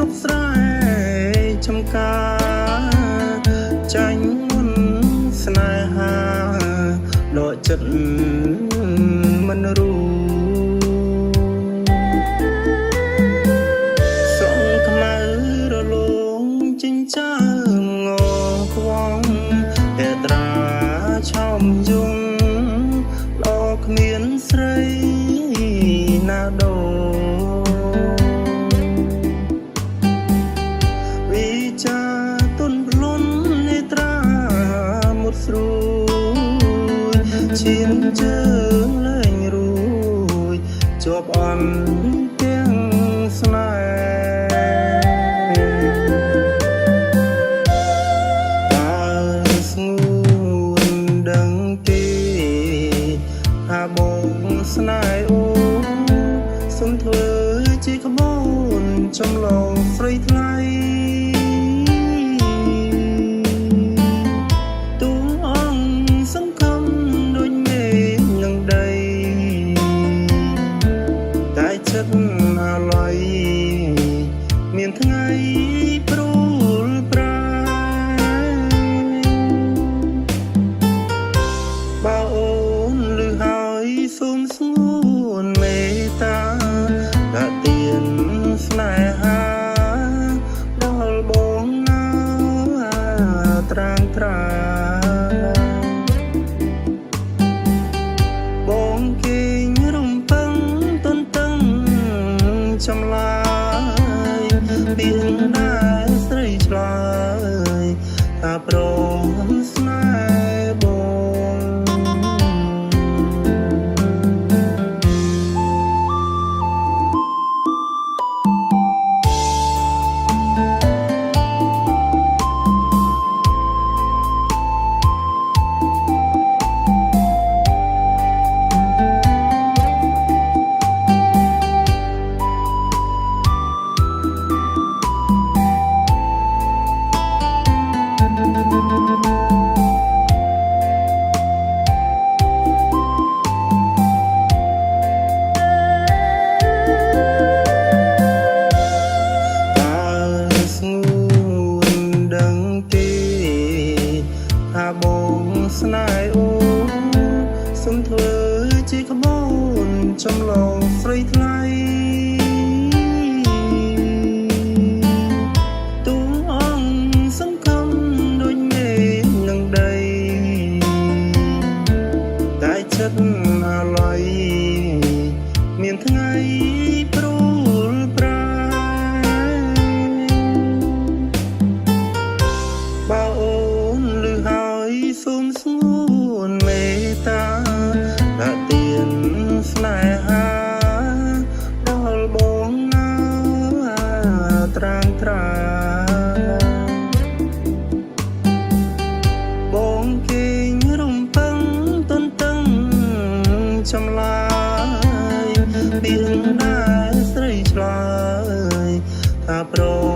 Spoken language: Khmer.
សុខស្រែចំការចាញ់មុនស្នេហាដកចិត្តមិនរួសងខ្មៅរលោងចិញ្ចើមងខ្វងតែត្រាឆោមយងលោកគ្មានស្រីណាដូវិចាទុនប្លន់នេត្រាមុតស្រួយឈានជើងលែងរួយជាប់អន់ទាំងស្នេហ៍តើស្ងួនដឹងទេថាបងស្នេហ៍អូសុំធ្វើជាក្បូនចំឡងស្រីថ្លៃទូអង្គសង្ឃឹមដូចមេឃនឹងដីតែចិត្តអាឡ័យមានថ្ងៃព្រួលប្រែបើអូនលឺហើយសូមស្ងួនមេត្តាដាក់ទៀនស្នេហាដល់បងណាត្រាងត្រាបងគេងរំពឹងទន្ទឹងចម្លើយពីងដែរស្រីឆ្លើយថាព្រមស្នេហ៍បងស្នេហ៍អូសុំធ្វើជាក្បូនចំឡងស្រីថ្លៃទូអង្គសង្ឃឹមដូចមេឃនឹងដីតែចិត្តអាឡ័យមានថ្ងៃព្រួលប្រែបើអូនលឺហើយសូមស្ងួនមេត្តាដាក់ទៀនស្នេហាដល់បងណាត្រាងត្រាបងគេងរំពឹងទន្ទឹងចម្លើយពីងដែរស្រីឆ្លើយថាព្រម